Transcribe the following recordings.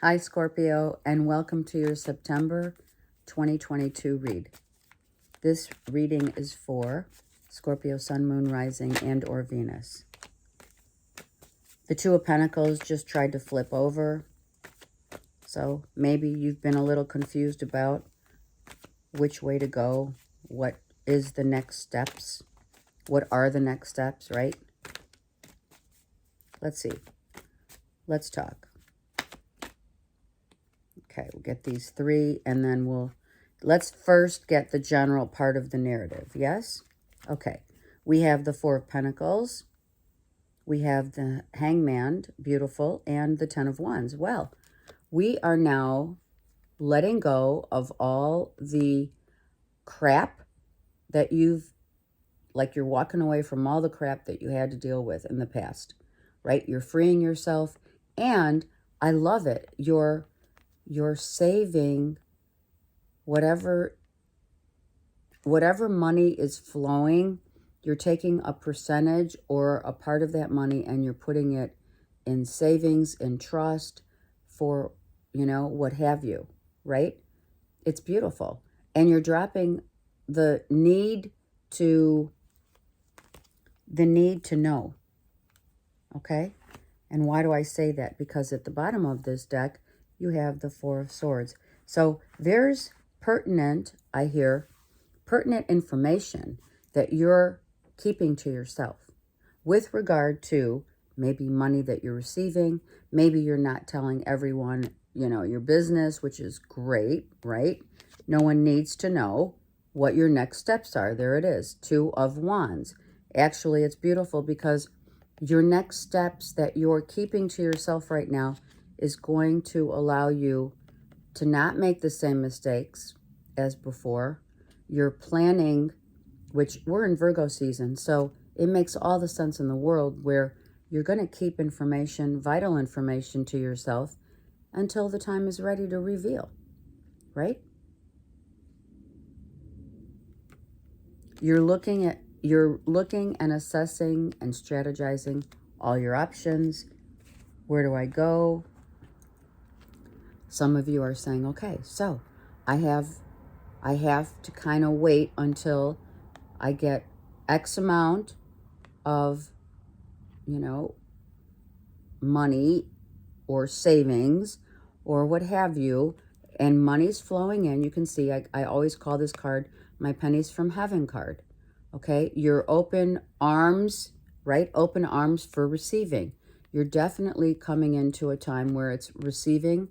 Hi, Scorpio, and welcome to your September 2022 read. This reading is for Scorpio, Sun, Moon, Rising, and or Venus. The Two of Pentacles just tried to flip over. So maybe you've been a little confused about which way to go. What is the next steps? What are the next steps, right? Let's see. Let's talk. Okay, we'll get these three, and then let's first get the general part of the narrative, yes? Okay, we have the Four of Pentacles. We have the Hangman, beautiful, and the Ten of Wands. Well, we are now letting go of all the crap that you're walking away from all the crap that you had to deal with in the past, right? You're freeing yourself, and I love it. You're saving whatever money is flowing. You're taking a percentage or a part of that money and you're putting it in savings, in trust, for, what have you, right? It's beautiful. And you're dropping the need to know, okay? And why do I say that? Because at the bottom of this deck, you have the Four of Swords. So there's pertinent information that you're keeping to yourself with regard to maybe money that you're receiving. Maybe you're not telling everyone, your business, which is great, right? No one needs to know what your next steps are. There it is, Two of Wands. Actually, it's beautiful because your next steps that you're keeping to yourself right now is going to allow you to not make the same mistakes as before. You're planning, which we're in Virgo season, so it makes all the sense in the world where you're going to keep information, vital information, to yourself until the time is ready to reveal, right? You're looking and assessing and strategizing all your options. Where do I go? Some of you are saying, okay, so I have to kind of wait until I get X amount of, money or savings or what have you, and money's flowing in. You can see I always call this card my pennies from heaven card. Okay, your open arms, right? Open arms for receiving. You're definitely coming into a time where it's receiving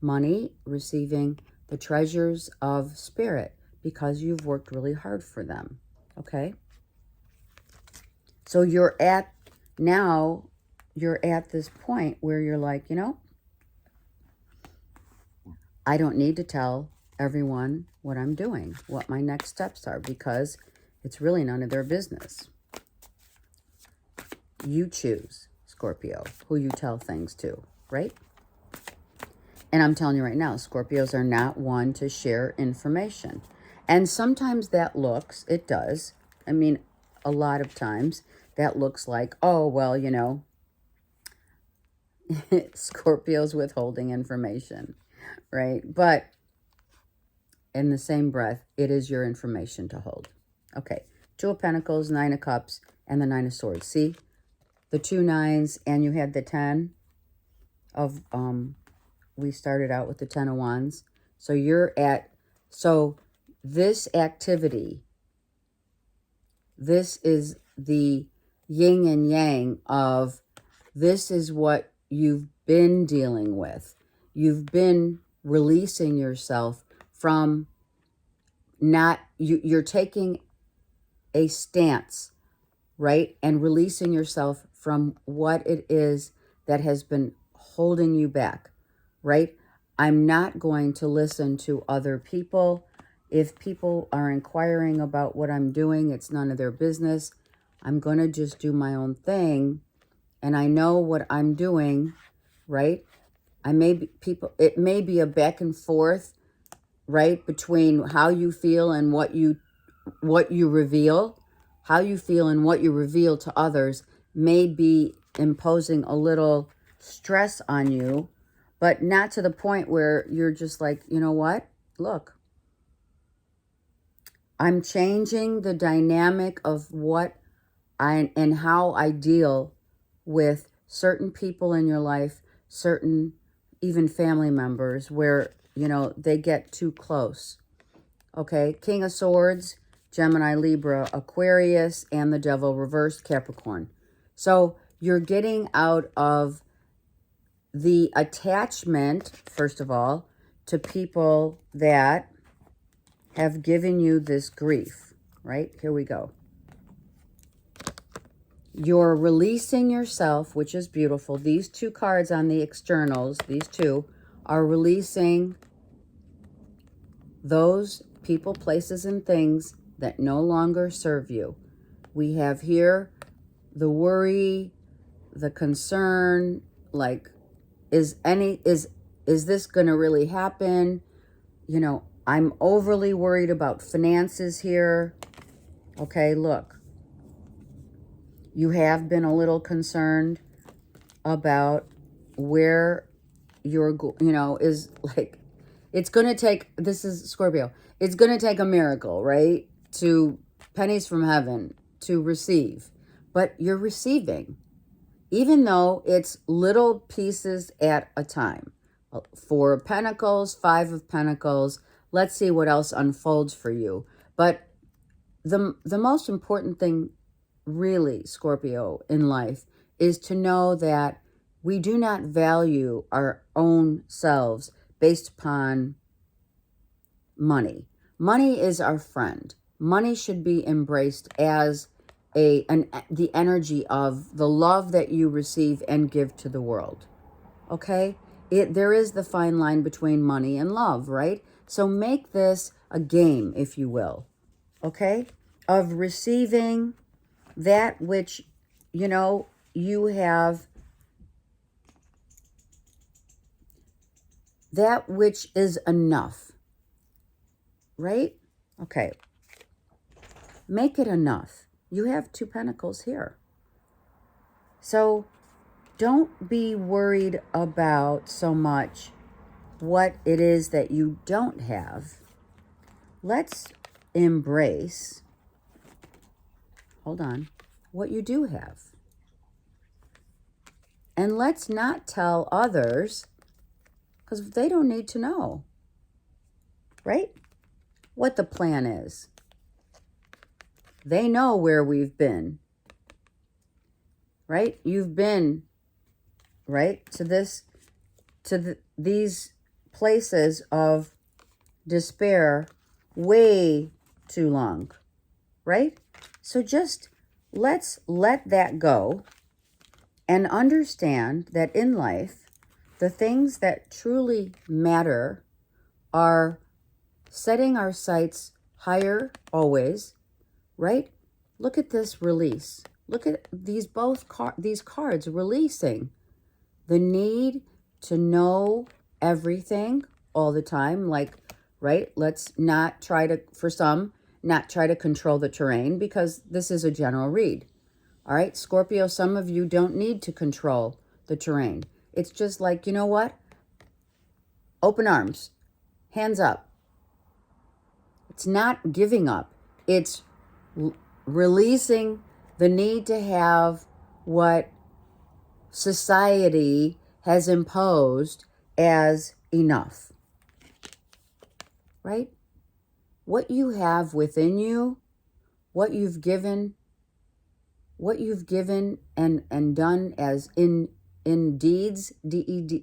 money, receiving the treasures of spirit because you've worked really hard for them. Okay, so you're at this point where you're like, I don't need to tell everyone what I'm doing, what my next steps are, because it's really none of their business. You choose, Scorpio, who you tell things to, right? And I'm telling you right now, Scorpios are not one to share information. And sometimes it does. I mean, a lot of times that looks like, oh, well, Scorpios withholding information, right? But in the same breath, it is your information to hold. Okay, Two of Pentacles, Nine of Cups, and the Nine of Swords. See, the 2 9s, and you had the 10 of, we started out with the 10 of Wands. So this activity, this is the yin and yang of, this is what you've been dealing with. You've been releasing yourself from you're taking a stance, right? And releasing yourself from what it is that has been holding you back, right? I'm not going to listen to other people. If people are inquiring about what I'm doing, it's none of their business. I'm going to just do my own thing. And I know what I'm doing, right? It may be a back and forth, right? Between how you feel and what you reveal. How you feel and what you reveal to others may be imposing a little stress on you, but not to the point where you're just like, you know what? Look, I'm changing the dynamic of what and how I deal with certain people in your life, certain even family members where, they get too close. Okay, King of Swords, Gemini, Libra, Aquarius, and the Devil reversed, Capricorn. So you're getting out of the attachment, first of all, to people that have given you this grief, right? Here we go. You're releasing yourself, which is beautiful. These two cards on the externals, these two, are releasing those people, places, and things that no longer serve you. We have here the worry, the concern, like, is this going to really happen? I'm overly worried about finances here. Okay, look. You have been a little concerned about where you're, is like, it's going to take, this is Scorpio, it's going to take a miracle, right? To pennies from heaven to receive. But you're receiving, even though it's little pieces at a time. 4 of Pentacles, 5 of Pentacles. Let's see what else unfolds for you. But the most important thing, really, Scorpio, in life is to know that we do not value our own selves based upon money. Money is our friend. Money should be embraced as the energy of the love that you receive and give to the world. Okay? There is the fine line between money and love, right? So make this a game, if you will. Okay? Of receiving that which, you have, that which is enough, right? Okay. Make it enough. You have 2 Pentacles here. So don't be worried about so much what it is that you don't have. Let's embrace, hold on, what you do have. And let's not tell others, because they don't need to know, right? What the plan is. They know where we've been, right? You've been, right, to these places of despair way too long, right? So just let's let that go and understand that in life, the things that truly matter are setting our sights higher always, right? Look at this release. Look at these these cards releasing the need to know everything all the time. Like, right? Let's not try to, for some, not try to control the terrain, because this is a general read. All right, Scorpio, some of you don't need to control the terrain. It's just like, you know what? Open arms, hands up. It's not giving up. It's releasing the need to have what society has imposed as enough, right? What you have within you, what you've given and done as in deeds, deeds,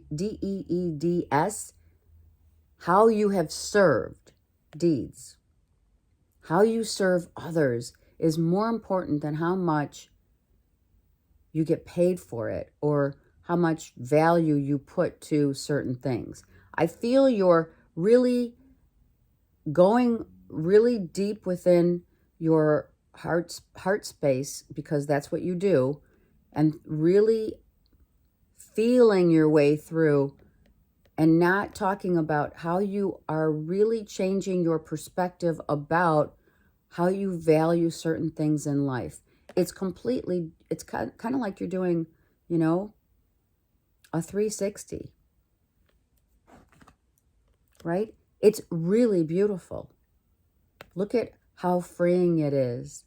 how you have served, deeds. How you serve others is more important than how much you get paid for it or how much value you put to certain things. I feel you're really going really deep within your heart space, because that's what you do, and really feeling your way through and not talking about how you are really changing your perspective about how you value certain things in life. It's kind of like you're doing, a 360. right? It's really beautiful. Look at how freeing it is.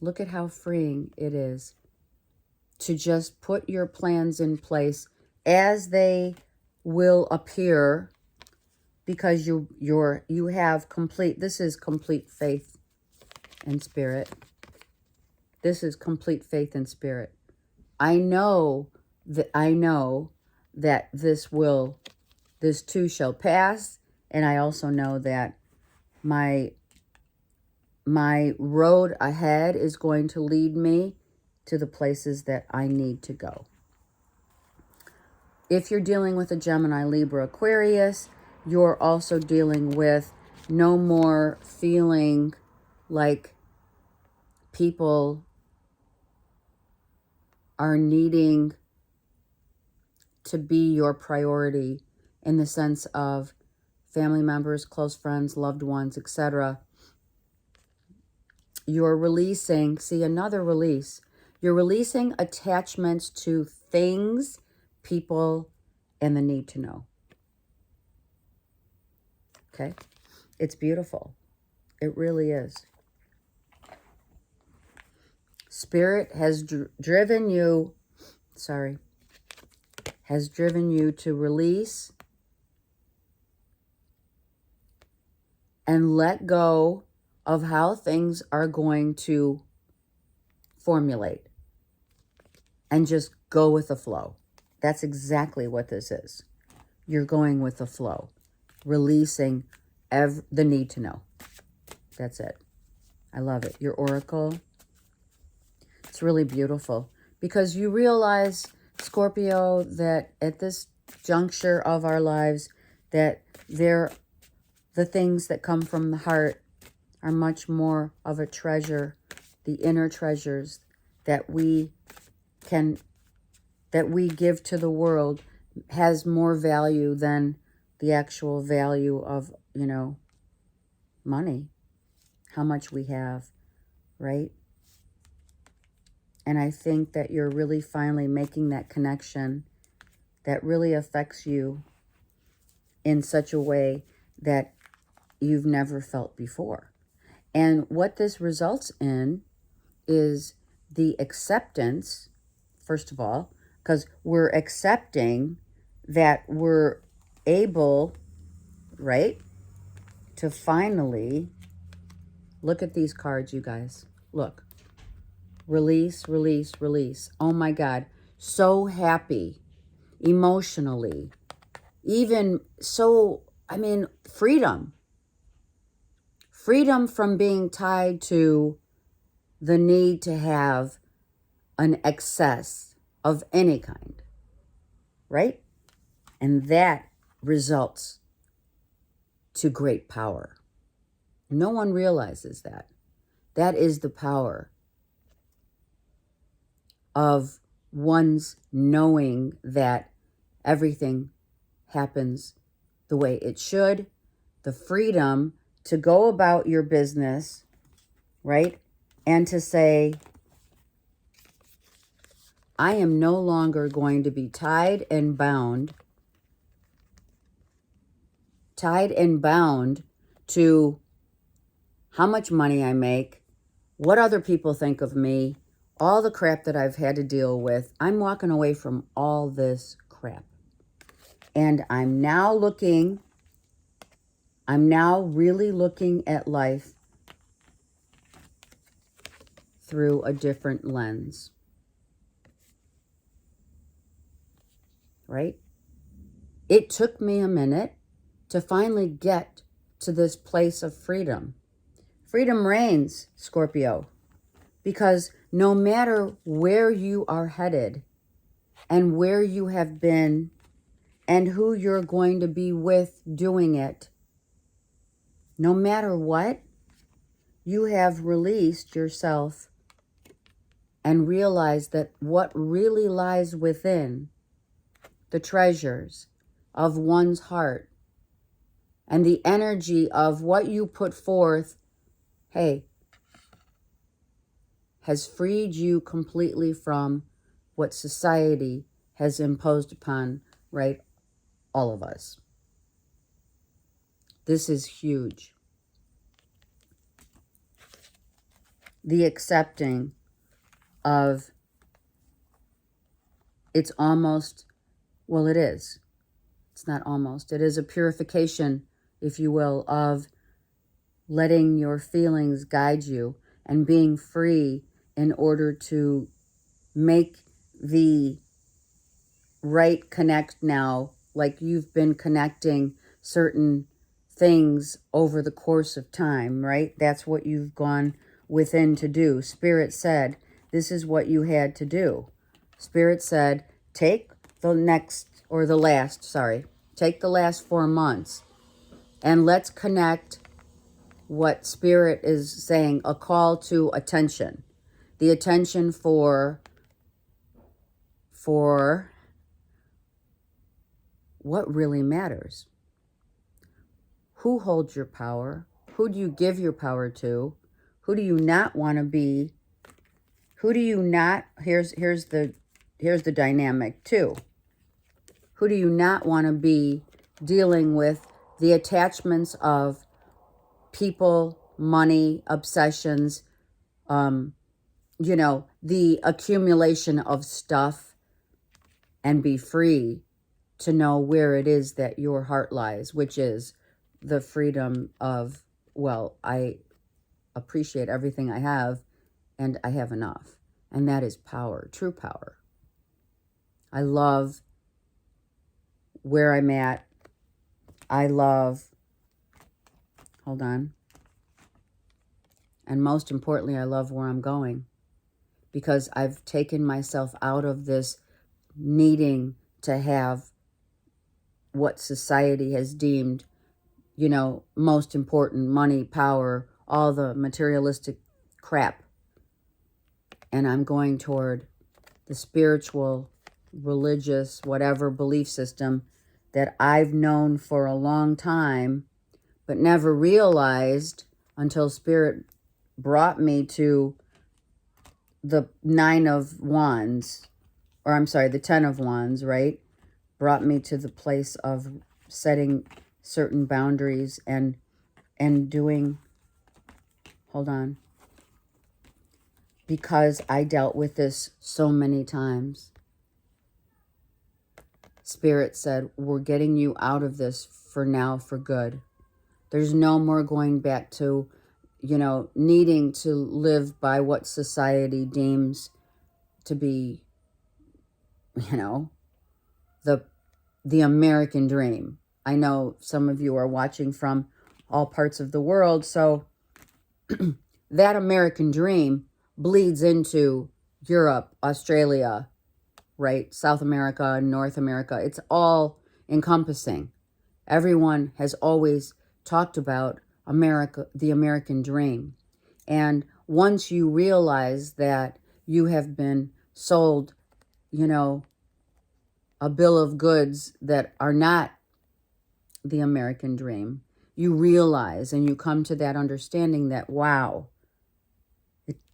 Look at how freeing it is to just put your plans in place as they will appear, because you have complete, this is complete faith and spirit. This is complete faith and spirit. I know that this too shall pass, and I also know that my road ahead is going to lead me to the places that I need to go. If you're dealing with a Gemini, Libra, Aquarius, you're also dealing with no more feeling like people are needing to be your priority in the sense of family members, close friends, loved ones, etc. You're releasing, see, another release. You're releasing attachments to things, people, and the need to know. Okay? It's beautiful. It really is. Spirit has driven you to release and let go of how things are going to formulate and just go with the flow. That's exactly what this is. You're going with the flow, releasing the need to know. That's it. I love it. Your oracle. It's really beautiful because you realize, Scorpio, that at this juncture of our lives, that the things that come from the heart are much more of a treasure. The inner treasures that we give to the world has more value than the actual value of, money, how much we have, right? And I think that you're really finally making that connection that really affects you in such a way that you've never felt before. And what this results in is the acceptance, first of all, because we're accepting that we're able, right, to finally look at these cards, you guys. Look. Release, release, release. Oh my God. So happy. Emotionally. Even so, freedom. Freedom from being tied to the need to have an excess of any kind. Right? And that results to great power. No one realizes that. That is the power of one's knowing that everything happens the way it should, the freedom to go about your business, right? And to say, I am no longer going to be tied and bound to how much money I make, what other people think of me, all the crap that I've had to deal with. I'm walking away from all this crap. And I'm now really looking at life through a different lens. Right? It took me a minute to finally get to this place of freedom. Freedom reigns, Scorpio, because no matter where you are headed and where you have been and who you're going to be with doing it, no matter what, you have released yourself and realized that what really lies within the treasures of one's heart and the energy of what you put forth, hey, has freed you completely from what society has imposed upon, right, all of us. This is huge. The accepting of, it's almost, well, it is. It's not almost. It is a purification, if you will, of letting your feelings guide you and being free in order to make the right connect now, like you've been connecting certain things over the course of time, right? That's what you've gone within to do. Spirit said, this is what you had to do. Spirit said, take the last 4 months and let's connect what Spirit is saying, a call to attention. The attention for what really matters. Who holds your power? Who do you give your power to? Who do you not want to be? Who do you not, here's the dynamic too. Who do you not want to be dealing with the attachments of people, money, obsessions, the accumulation of stuff, and be free to know where it is that your heart lies, which is the freedom of, well, I appreciate everything I have and I have enough. And that is power, true power. I love where I'm at. I love, hold on. And most importantly, I love where I'm going, because I've taken myself out of this needing to have what society has deemed, most important: money, power, all the materialistic crap. And I'm going toward the spiritual, religious, whatever belief system that I've known for a long time, but never realized until Spirit brought me to the 9 of Wands, or I'm sorry, the 10 of Wands, right? Brought me to the place of setting certain boundaries and doing, hold on, because I dealt with this so many times. Spirit said, we're getting you out of this for now, for good. There's no more going back to, needing to live by what society deems to be, the American dream. I know some of you are watching from all parts of the world, so that American dream bleeds into Europe, Australia, right? South America, North America. It's all encompassing. Everyone has always talked about America, the American dream. And once you realize that you have been sold, a bill of goods that are not the American dream, you realize and you come to that understanding that, wow,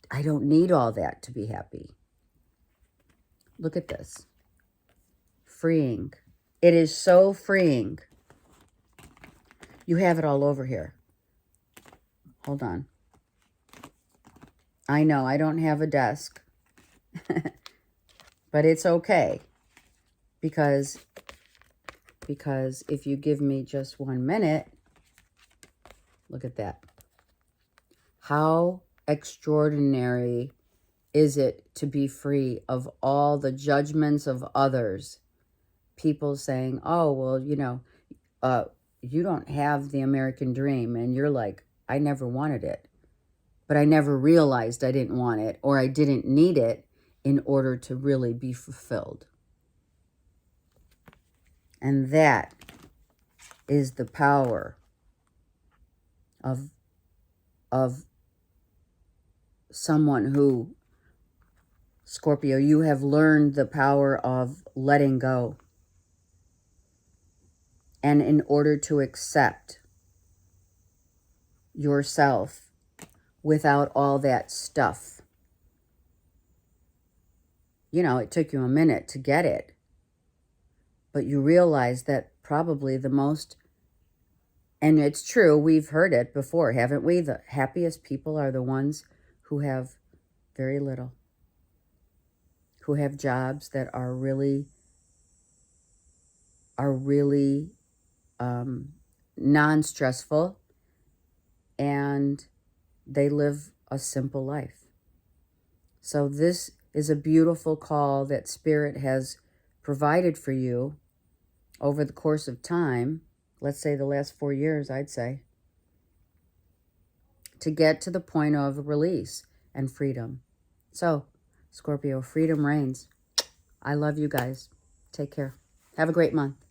I don't need all that to be happy. Look at this. Freeing. It is so freeing. You have it all over here. Hold on. I know I don't have a desk, but it's okay. Because if you give me just 1 minute, look at that. How extraordinary is it to be free of all the judgments of others? People saying, oh, well, you don't have the American dream. And you're like, I never wanted it. But I never realized I didn't want it, or I didn't need it in order to really be fulfilled. And that is the power of someone who, Scorpio, you have learned the power of letting go. And in order to accept yourself without all that stuff, it took you a minute to get it. But you realize that probably the most And it's true, we've heard it before, haven't we? The happiest people are the ones who have very little, who have jobs that are really non-stressful, and they live a simple life. So this is a beautiful call that Spirit has provided for you over the course of time, let's say the last 4 years, I'd say, to get to the point of release and freedom. So, Scorpio, freedom reigns. I love you guys. Take care. Have a great month.